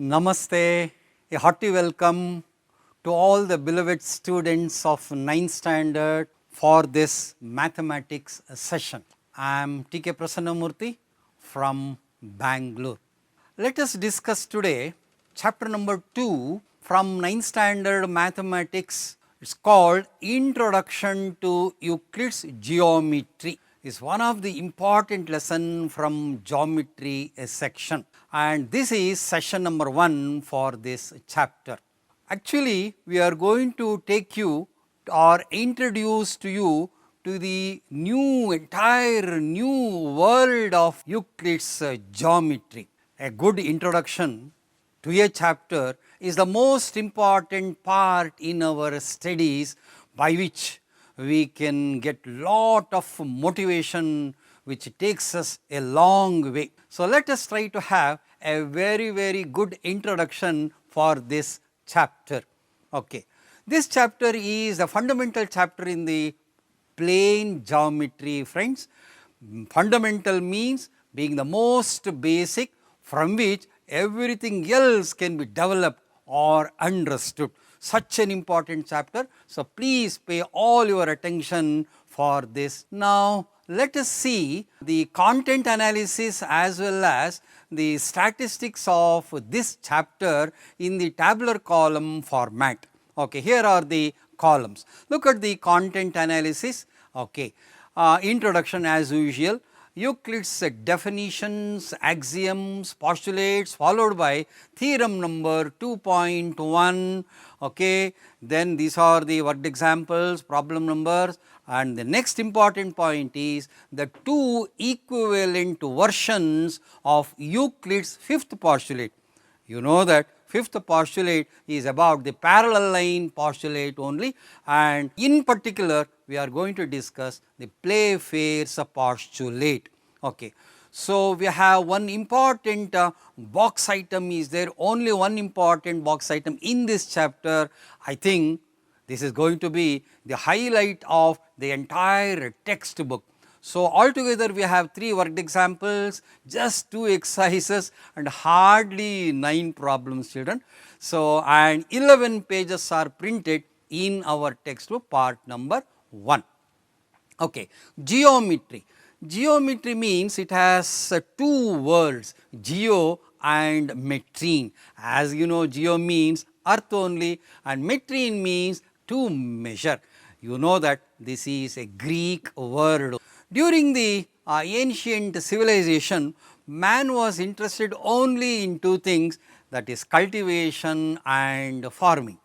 Namaste, a hearty welcome to all the beloved students of 9th standard for this mathematics session. I am T.K. Prasannamurthy from Bangalore. Let us discuss today chapter number 2 from 9th standard mathematics. It's called Introduction to Euclid's Geometry. It's one of the important lesson from geometry section, and this is session number 1 for this chapter. Actually, we are going to take you or introduce to you to the entire new world of Euclid's geometry. A good introduction to a chapter is the most important part in our studies, by which we can get lot of motivation which takes us a long way. So, let us try to have a very good introduction for this chapter. Okay. This chapter is a fundamental chapter in the plane geometry, friends. Fundamental means being the most basic, from which everything else can be developed or understood. Such an important chapter. So, please pay all your attention for this. Now, let us see the content analysis as well as the statistics of this chapter in the tabular column format. Okay, here are the columns. Look at the content analysis. Okay, introduction as usual. Euclid's definitions, axioms, postulates, followed by theorem number 2.1. Okay. Then these are the worked examples, problem numbers, and the next important point is the two equivalent versions of Euclid's fifth postulate. You know that fifth postulate is about the parallel line postulate only, and in particular we are going to discuss the Playfair's postulate. Okay. So, we have one important box item is there, only one important box item in this chapter. I think this is going to be the highlight of the entire textbook. So, altogether we have 3 worked examples, just 2 exercises and hardly 9 problems, children. So, and 11 pages are printed in our textbook, part number 1. Okay. Geometry. Geometry means it has 2 words, geo and metrine. As you know, geo means earth only and metrine means to measure. You know that this is a Greek word. During the ancient civilization, man was interested only in 2 things, that is cultivation and farming.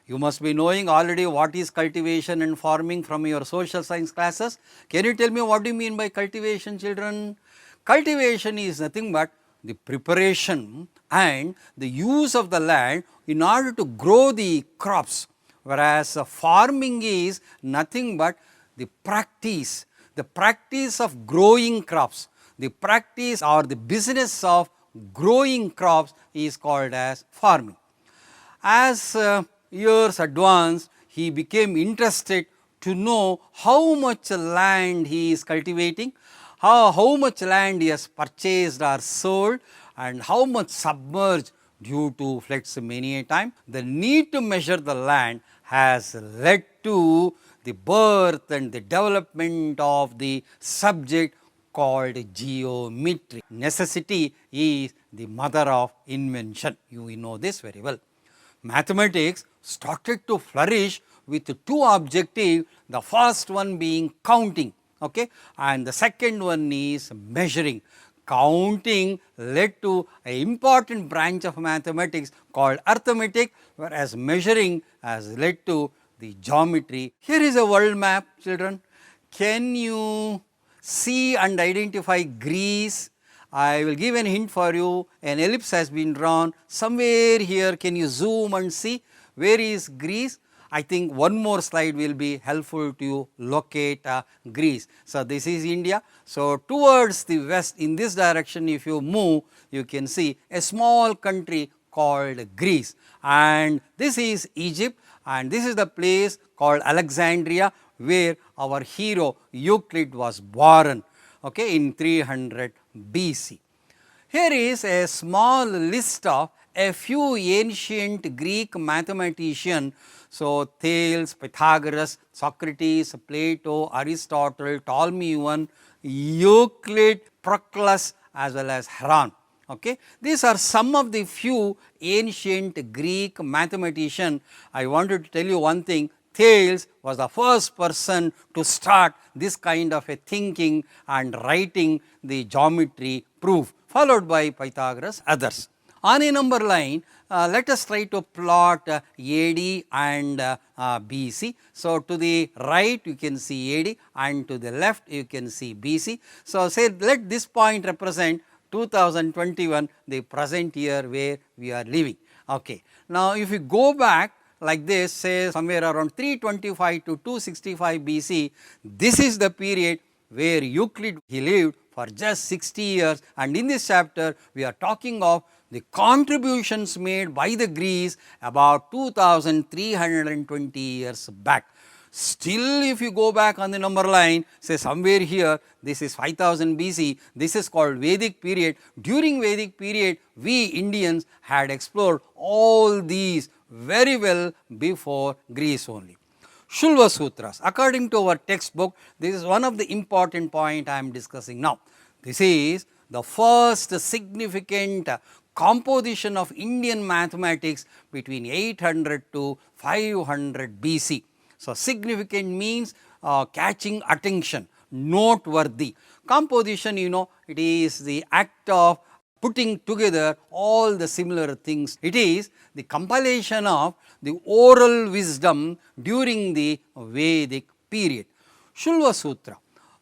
You must be knowing already what is cultivation and farming from your social science classes. Can you tell me what do you mean by cultivation, children? Cultivation is nothing but the preparation and the use of the land in order to grow the crops, whereas farming is nothing but the practice of growing crops. The practice or the business of growing crops is called as farming. As years advanced, he became interested to know how much land he is cultivating, how much land he has purchased or sold, and how much submerged due to floods many a time. The need to measure the land has led to the birth and the development of the subject called geometry. Necessity is the mother of invention. You know this very well. Mathematics started to flourish with 2 objectives, the first one being counting, okay, and the second one is measuring. Counting led to an important branch of mathematics called arithmetic, whereas measuring has led to the geometry. Here is a world map, children. Can you see and identify Greece? I will give an hint for you. An ellipse has been drawn somewhere here. Can you zoom and see where is Greece? I think one more slide will be helpful to you locate Greece. So, this is India. So, towards the west in this direction if you move, you can see a small country called Greece, and this is Egypt, and this is the place called Alexandria where our hero Euclid was born, okay, in 300 BC. Here is a small list of a few ancient Greek mathematicians, so Thales, Pythagoras, Socrates, Plato, Aristotle, Ptolemy I, Euclid, Proclus as well as Heron. Okay. These are some of the few ancient Greek mathematicians. I wanted to tell you one thing, Thales was the first person to start this kind of a thinking and writing the geometry proof, followed by Pythagoras, others. On a number line, let us try to plot AD and BC. So, to the right you can see AD and to the left you can see BC. So, say let this point represent 2021, the present year where we are living. Okay. Now, if you go back like this, say somewhere around 325 to 265 BC, this is the period where Euclid he lived for just 60 years, and in this chapter we are talking of the contributions made by the Greeks about 2320 years back. Still, if you go back on the number line, say somewhere here, this is 5000 BC, this is called Vedic period. During Vedic period, we Indians had explored all these very well before Greece only. Shulva Sutras, according to our textbook, this is one of the important point I am discussing now. This is the first significant composition of Indian mathematics between 800 to 500 BC. So, significant means catching attention, noteworthy. Composition, you know, it is the act of putting together all the similar things. It is the compilation of the oral wisdom during the Vedic period. Shulva Sutra.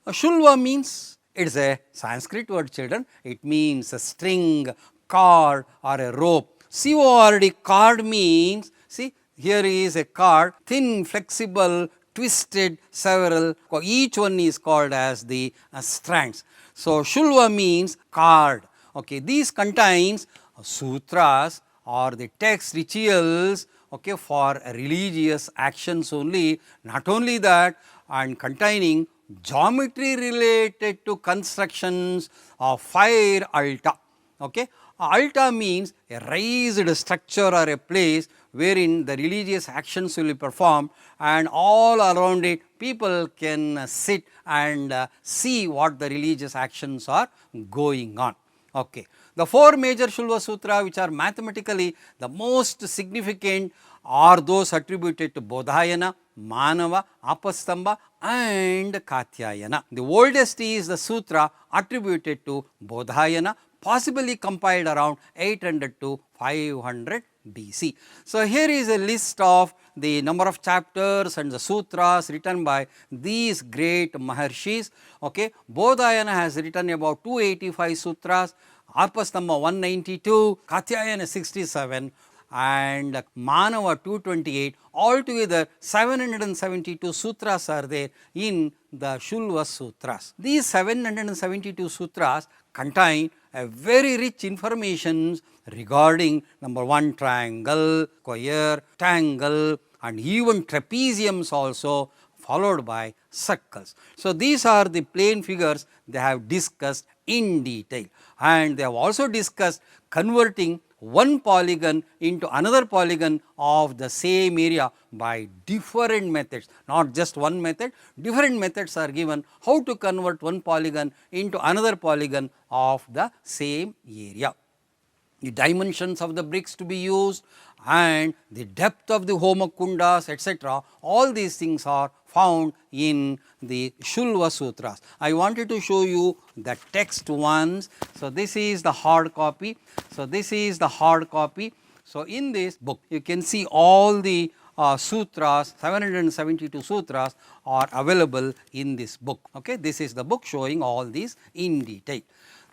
Shulva means, it is a Sanskrit word, children. It means a string, cord or a rope. CORD, cord means, see, here is a cord, thin, flexible, twisted, several, each one is called as the strands. So, Shulva means cord. Okay, these contains sutras or the text rituals, okay, for religious actions only. Not only that, and containing geometry related to constructions of fire altar. Okay. Altar means a raised structure or a place wherein the religious actions will be performed, and all around it people can sit and see what the religious actions are going on. Okay. The four major Shulva Sutra which are mathematically the most significant are those attributed to Bodhayana, Manava, Apastamba and Katyayana. The oldest is the sutra attributed to Bodhayana, possibly compiled around 800 to 500 BC. So, here is a list of the number of chapters and the sutras written by these great Maharshis. Okay. Bodhayana has written about 285 sutras, Apastamba 192, Katyayana 67 and Manava 228. Altogether 772 sutras are there in the Shulva Sutras. These 772 sutras contain a very rich information regarding number 1 triangle, square, triangle and even trapeziums also, followed by circles. So, these are the plane figures they have discussed in detail, and they have also discussed converting one polygon into another polygon of the same area by different methods, not just one method, different methods are given how to convert one polygon into another polygon of the same area. The dimensions of the bricks to be used and the depth of the homakundas, etc., all these things are found in the Shulva Sutras. I wanted to show you the text ones. So, this is the hard copy. So, this is the hard copy. So, in this book you can see all the sutras, 772 sutras are available in this book. Okay. This is the book showing all these in detail.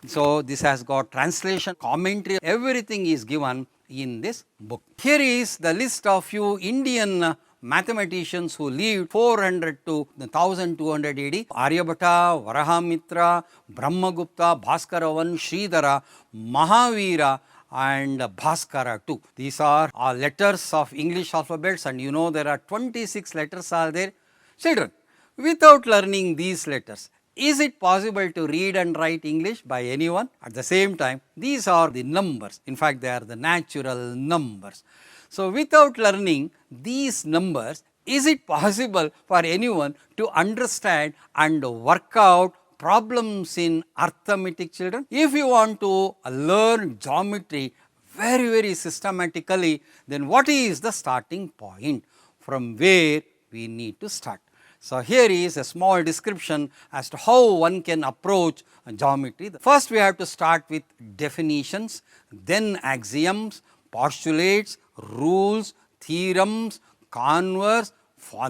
So, this has got translation, commentary, everything is given in this book. Here is the list of few Indian mathematicians who lived 400 to 1200 AD. Aryabhata, Varahamitra, Brahmagupta, Bhaskaravan, Sridhara, Mahavira and Bhaskara too. These are letters of English alphabets, and you know there are 26 letters are there. Children, without learning these letters, Is it possible to read and write English by anyone? At the same time, these are the numbers. In fact, they are the natural numbers. So, without learning these numbers, is it possible for anyone to understand and work out problems in arithmetic, children? If you want to learn geometry very systematically, then what is the starting point from where we need to start? So, here is a small description as to how one can approach geometry. First, we have to start with definitions, then axioms, postulates, rules, theorems, converse,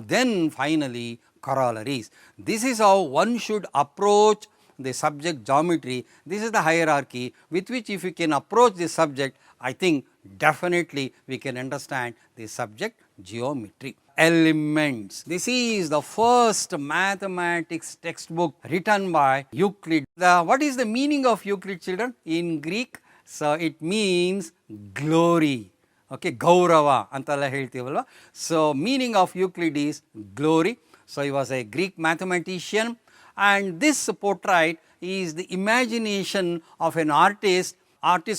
then finally corollaries. This is how one should approach the subject geometry. This is the hierarchy with which if you can approach the subject, I think definitely we can understand the subject geometry. Elements. This is the first mathematics textbook written by Euclid. What is the meaning of Euclid, children? In Greek, so it means glory. Okay, Gaurava antala heltivalva. So, meaning of Euclid is glory. So, he was a Greek mathematician, and this portrait is the imagination of an artist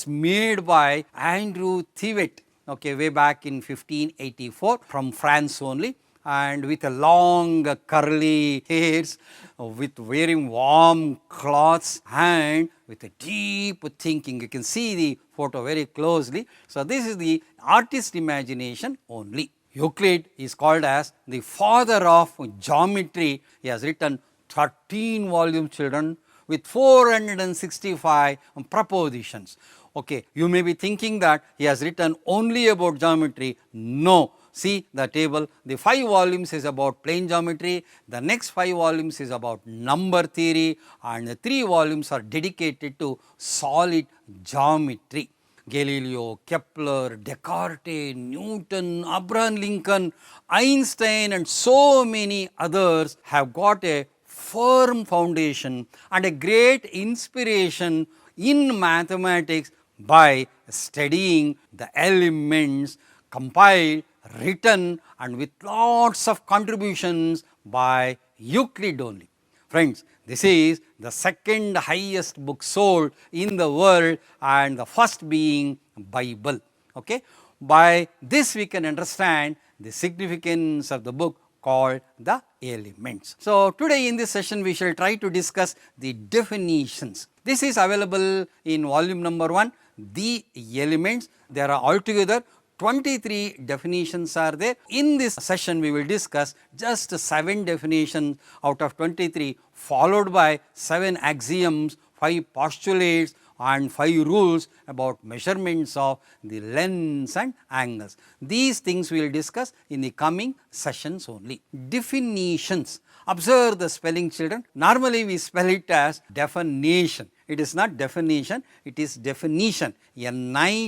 made by Andrew Thivet, okay, way back in 1584 from France only, and with a long curly hairs, with wearing warm clothes and with a deep thinking. You can see the photo very closely. So, this is the artist imagination only. Euclid is called as the father of geometry. He has written 13 volumes, children, with 465 propositions. Okay, you may be thinking that he has written only about geometry. No. See the table, the 5 volumes is about plane geometry, the next 5 volumes is about number theory, and the 3 volumes are dedicated to solid geometry. Galileo, Kepler, Descartes, Newton, Abraham Lincoln, Einstein and so many others have got a firm foundation and a great inspiration in mathematics by studying the elements compiled, written and with lots of contributions by Euclid only. Friends, this is the second highest book sold in the world and the first being Bible. Okay? By this we can understand the significance of the book called the Elements. So, today in this session we shall try to discuss the definitions. This is available in volume number 1, The Elements. There are altogether 23 definitions are there. In this session we will discuss just 7 definitions out of 23, followed by 7 axioms, 5 postulates and 5 rules about measurements of the lengths and angles. These things we will discuss in the coming sessions only. Definitions. Observe the spelling, children. Normally we spell it as definition. It is not definition, it is definition, N-I-T-I-O-N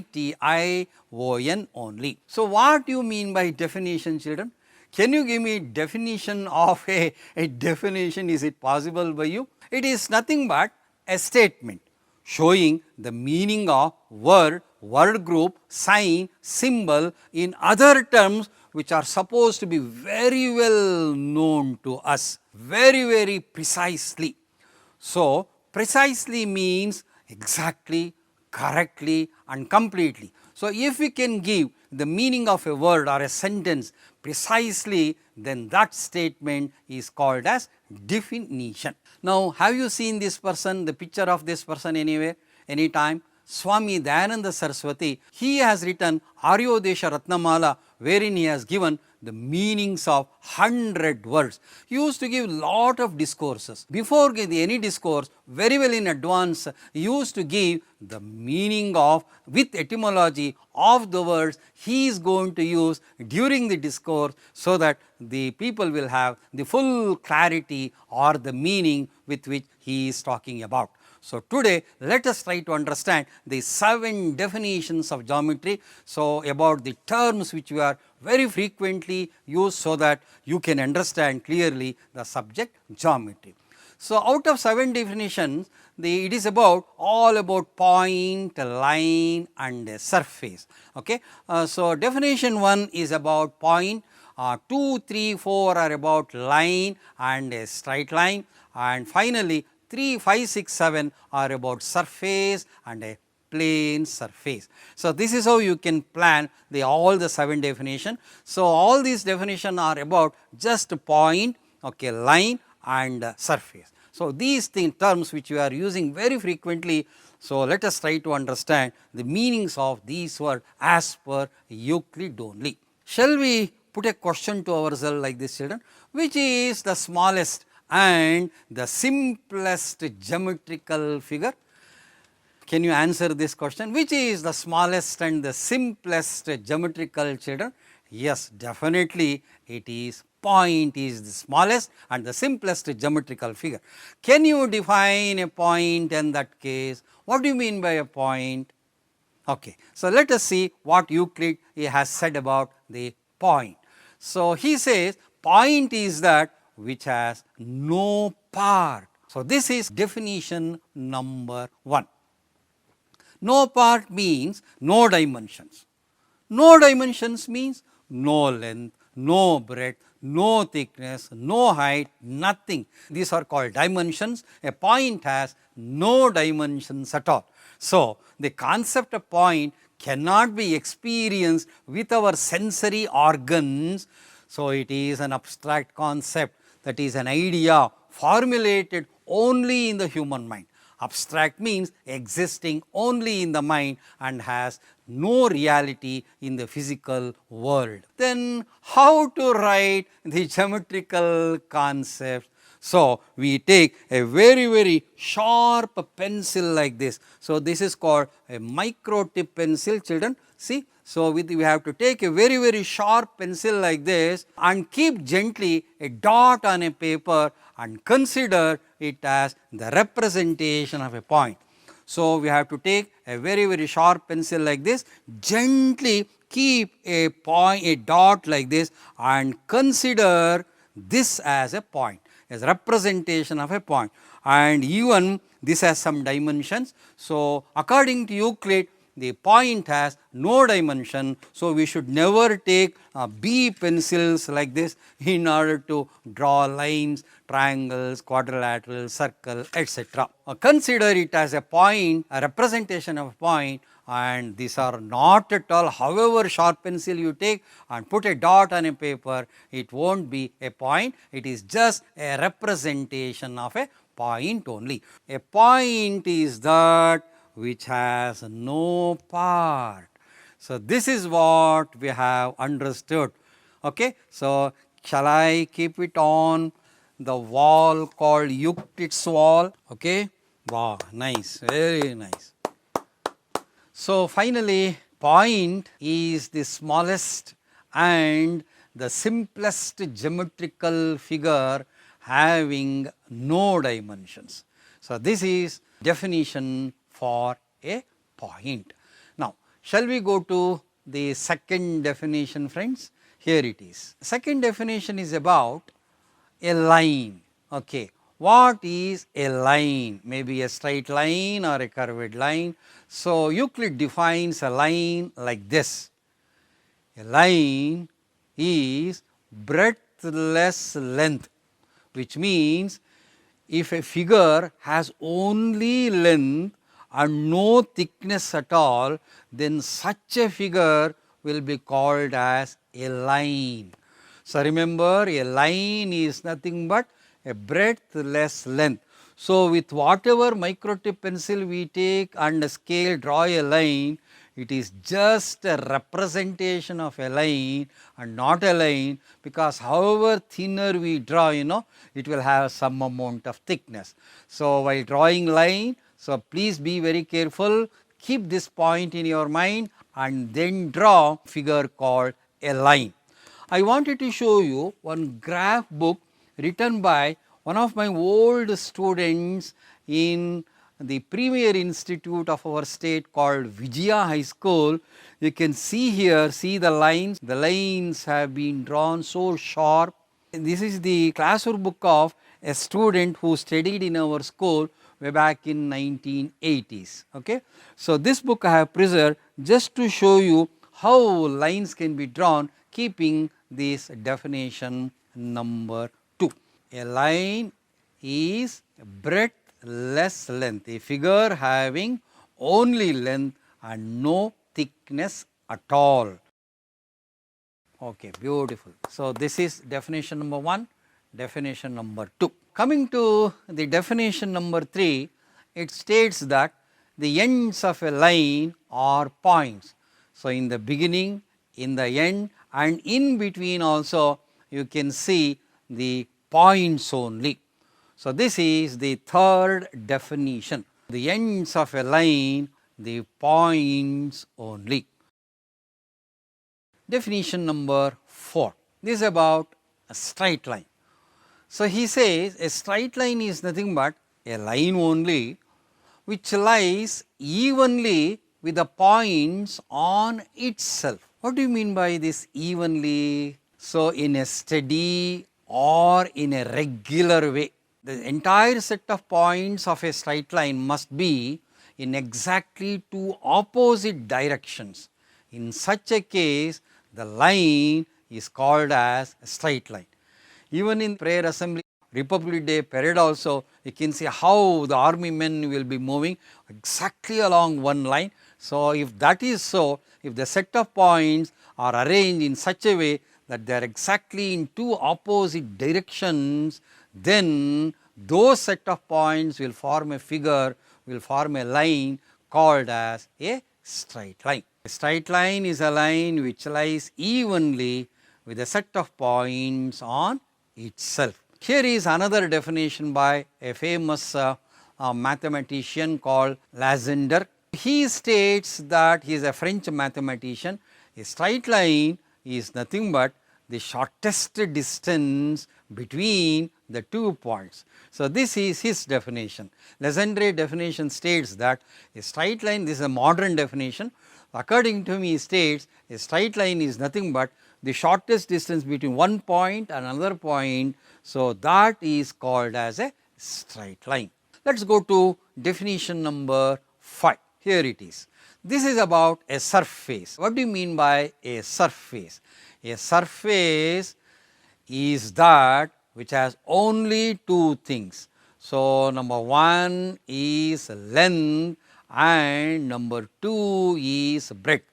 only. So, what do you mean by definition, children? Can you give me definition of a definition? Is it possible by you? It is nothing but a statement showing the meaning of word, word group, sign, symbol in other terms which are supposed to be very well known to us, very precisely. So, precisely means exactly, correctly and completely. So, if we can give the meaning of a word or a sentence precisely, then that statement is called as definition. Now, have you seen this person, the picture of this person anywhere, anytime? Swami Dayananda Saraswati, he has written Aryodesha Ratnamala, wherein he has given the meanings of 100 words. He used to give lot of discourses. Before giving any discourse, very well in advance, he used to give the meaning of, with etymology of the words he is going to use during the discourse, so that the people will have the full clarity or the meaning with which he is talking about. So, today let us try to understand the 7 definitions of geometry. So, about the terms which we are very frequently used, so that you can understand clearly the subject geometry. So, out of 7 definitions, it is all about point, line and a surface. Okay. So, definition 1 is about point, 2, 3, 4 are about line and a straight line, and finally 3, 5, 6, 7 are about surface and a plane surface. So, this is how you can plan all the 7 definition. So, all these definition are about just point, okay, line and surface. So, these terms which we are using very frequently. So, let us try to understand the meanings of these words as per Euclid only. Shall we put a question to ourselves like this, children? Which is the smallest and the simplest geometrical figure? Can you answer this question? Which is the smallest and the simplest geometrical, children? Yes, definitely it is point is the smallest and the simplest geometrical figure. Can you define a point in that case? What do you mean by a point? Okay. So, let us see what Euclid has said about the point. So, he says point is that which has no part. So, this is definition number 1. No part means no dimensions. No dimensions means no length, no breadth, no thickness, no height, nothing. These are called dimensions. A point has no dimensions at all. So, the concept of point cannot be experienced with our sensory organs. So, it is an abstract concept, that is an idea formulated only in the human mind. Abstract means existing only in the mind and has no reality in the physical world. Then how to write the geometrical concepts? So, we take a very sharp pencil like this. So, this is called a micro tip pencil, children. See. So, we have to take a very sharp pencil like this and keep gently a dot on a paper and consider it as the representation of a point. So, we have to take a very sharp pencil like this, gently keep a dot like this and consider this as a point, as representation of a point, and even this has some dimensions. So, according to Euclid, the point has no dimension. So, we should never take B pencils like this in order to draw lines, triangles, quadrilateral, circle, etc. Consider it as a point, a representation of a point, and these are not at all, however sharp pencil you take and put a dot on a paper, it will not be a point, it is just a representation of a point only. A point is that which has no part. So, this is what we have understood. Okay. So, shall I keep it on the wall called Euclid's wall? Okay. Wow, nice, very nice. So, finally, point is the smallest and the simplest geometrical figure having no dimensions. So, this is definition for a point. Now, shall we go to the second definition, friends? Here it is. Second definition is about a line. Okay. What is a line? Maybe a straight line or a curved line. So, Euclid defines a line like this. A line is breadthless length, which means if a figure has only length and no thickness at all, then such a figure will be called as a line. So, remember, a line is nothing but a breadthless length. So, with whatever microtip pencil we take and a scale draw a line, it is just a representation of a line and not a line, because however thinner we draw, it will have some amount of thickness. So, while drawing line, so please be very careful, keep this point in your mind and then draw figure called a line. I wanted to show you one graph book written by one of my old students in the premier institute of our state called Vijaya High School. You can see here, see the lines have been drawn so sharp. This is the classroom book of a student who studied in our school way back in 1980s. Okay. So, this book I have preserved just to show you how lines can be drawn keeping this definition number 2. A line is breadth less length, a figure having only length and no thickness at all. Okay, beautiful. So, this is definition number 1, definition number 2. Coming to the definition number 3, it states that the ends of a line are points. So, in the beginning, in the end and in between also you can see the points only. So, this is the third definition. The ends of a line, the points only. Definition number 4, this is about a straight line. So, he says a straight line is nothing but a line only which lies evenly with the points on itself. What do you mean by this evenly? So, in a steady or in a regular way, the entire set of points of a straight line must be in exactly two opposite directions. In such a case, the line is called as a straight line. Even in prayer assembly, Republic Day parade also, you can see how the army men will be moving exactly along one line. So, if that is so, if the set of points are arranged in such a way that they are exactly in two opposite directions, then those set of points will form a figure, will form a line called as a straight line. A straight line is a line which lies evenly with a set of points on itself. Here is another definition by a famous mathematician called Legendre. He states that he is a French mathematician. A straight line is nothing but the shortest distance between the 2 points. So, this is his definition. Legendre definition states that a straight line, this is a modern definition. According to him, he states a straight line is nothing but the shortest distance between one point and another point. So, that is called as a straight line. Let us go to definition number 5. Here it is. This is about a surface. What do you mean by a surface? A surface is that which has only 2 things. So, number 1 is length and number 2 is breadth.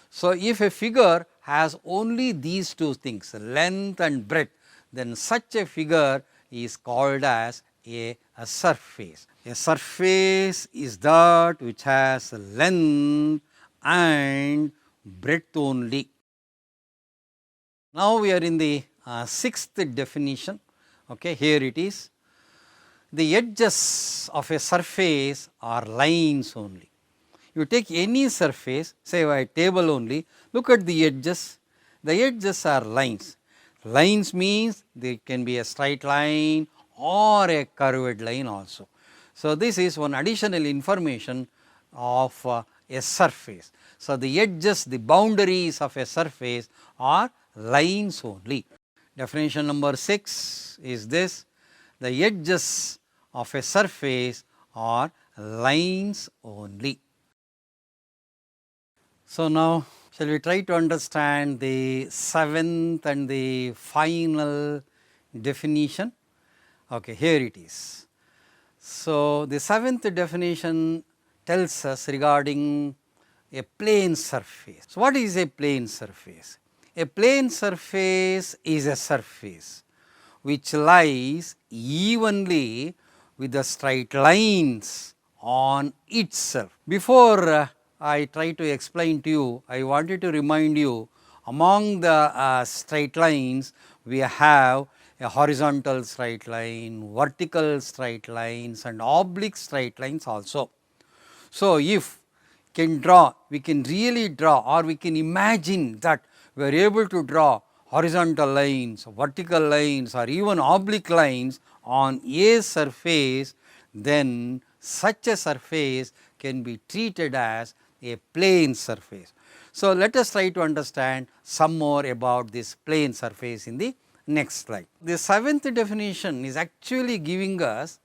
So, if a figure has only these 2 things, length and breadth, then such a figure is called as a surface. A surface is that which has length and breadth only. Now, we are in the 6th definition. Okay, here it is. The edges of a surface are lines only. You take any surface, say a table only, look at the edges. The edges are lines. Lines means they can be a straight line or a curved line also. So, this is one additional information of a surface. So, the edges, the boundaries of a surface are lines only. Definition number 6 is this: the edges of a surface are lines only. So, now shall we try to understand the 7th and the final definition? Okay, here it is. So, the 7th definition tells us regarding a plane surface. So, what is a plane surface? A plane surface is a surface which lies evenly with the straight lines on itself. Before I try to explain to you, I wanted to remind you, among the straight lines we have a horizontal straight line, vertical straight lines and oblique straight lines also. So, if we can really draw, or we can imagine that we are able to draw horizontal lines, vertical lines or even oblique lines on a surface, then such a surface can be treated as a plane surface. So, let us try to understand some more about this plane surface in the next slide. The seventh definition is actually giving us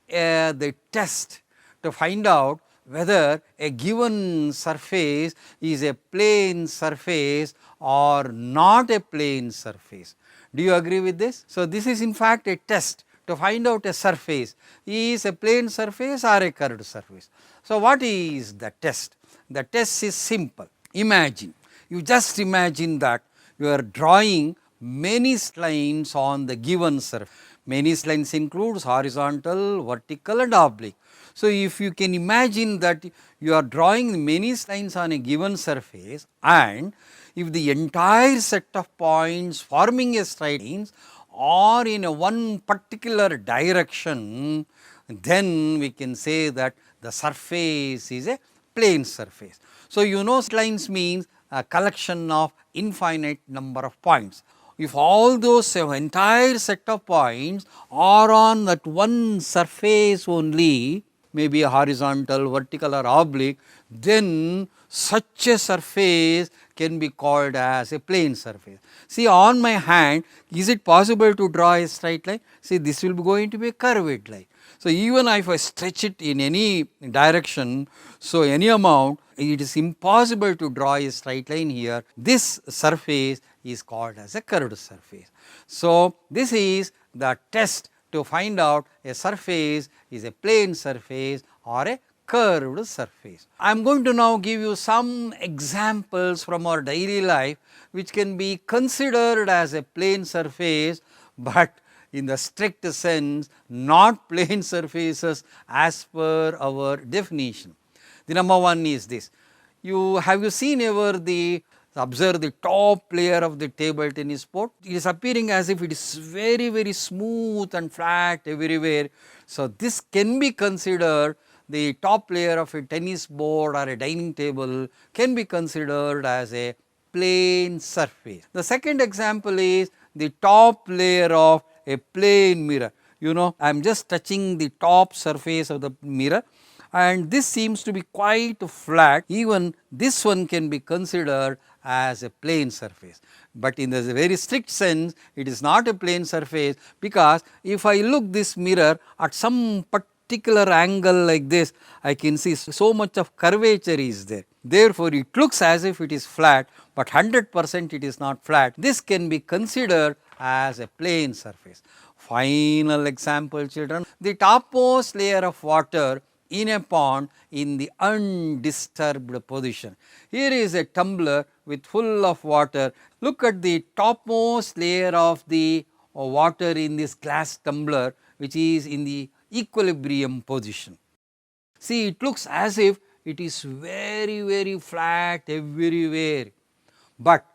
the test to find out whether a given surface is a plane surface or not a plane surface. Do you agree with this? So, this is in fact a test to find out a surface is a plane surface or a curved surface. So, what is the test? The test is simple. Imagine, you just imagine that you are drawing many lines on the given surface. Many lines includes horizontal, vertical and oblique. So, if you can imagine that you are drawing many lines on a given surface, and if the entire set of points forming a straight lines are in a one particular direction, then we can say that the surface is a plane surface. So, you know lines means a collection of infinite number of points. If all those entire set of points are on that one surface only, maybe a horizontal, vertical or oblique, then such a surface can be called as a plane surface. See, on my hand, is it possible to draw a straight line? See, this will be going to be a curved line. So, even if I stretch it in any direction, so any amount, it is impossible to draw a straight line here. This surface is called as a curved surface. So, this is the test to find out a surface is a plane surface or a curved surface. I am going to now give you some examples from our daily life which can be considered as a plane surface, but in the strict sense not plane surfaces as per our definition. The number one is this. Have you seen ever observe the top layer of the table tennis court? It is appearing as if it is very smooth and flat everywhere. So, this can be considered the top layer of a tennis board or a dining table can be considered as a plane surface. The second example is the top layer of a plane mirror. You know, I am just touching the top surface of the mirror and this seems to be quite flat. Even this one can be considered as a plane surface, but in the very strict sense it is not a plane surface, because if I look this mirror at some particular angle like this, I can see so much of curvature is there. Therefore, it looks as if it is flat, but 100% it is not flat. This can be considered as a plane surface. Final example, children, the topmost layer of water in a pond in the undisturbed position. Here is a tumbler with full of water. Look at the topmost layer of the water in this glass tumbler, which is in the equilibrium position. See, it looks as if it is very flat everywhere, but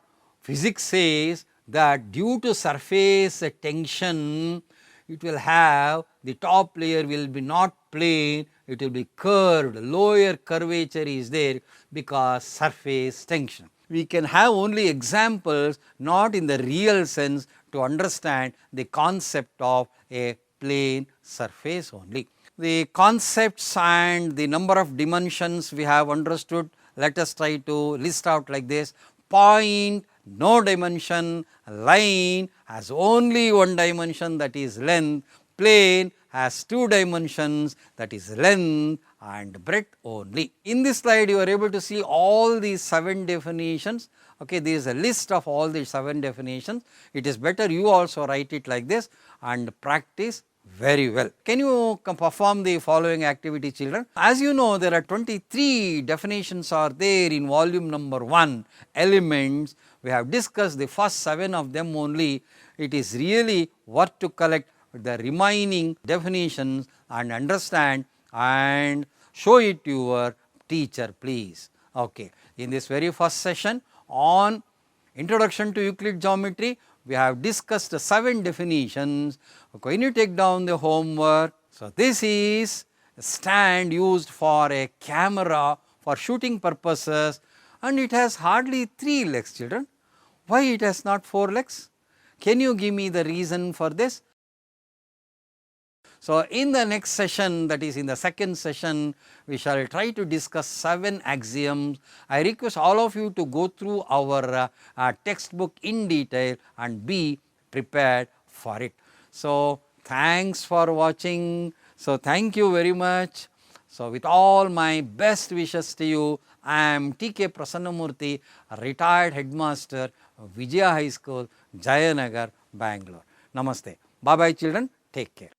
physics says that due to surface tension, it will have the top layer will be not plane, it will be curved, lower curvature is there because surface tension. We can have only examples not in the real sense to understand the concept of a plane surface only. The concepts and the number of dimensions we have understood, let us try to list out like this. Point, no dimension, line has only one dimension, that is length, plane has two dimensions, that is length and breadth only. In this slide you are able to see all these 7 definitions. Okay, there is a list of all these 7 definitions. It is better you also write it like this and practice very well. Can you perform the following activity, children? As you know, there are 23 definitions are there in volume number 1, elements. We have discussed the first 7 of them only. It is really worth to collect the remaining definitions and understand and show it to your teacher, please. Okay. In this very first session on Introduction to Euclid Geometry, we have discussed 7 definitions. Okay, when you take down the homework, so this is a stand used for a camera for shooting purposes, and it has hardly 3 legs, children. Why it has not 4 legs? Can you give me the reason for this? So, in the next session, that is in the second session, we shall try to discuss 7 axioms. I request all of you to go through our textbook in detail and be prepared for it. So, thanks for watching. So, thank you very much. So, with all my best wishes to you, I am T.K. Prasannamurthy, retired headmaster, Vijaya High School, Jayanagar, Bangalore. Namaste. Bye bye children. Take care.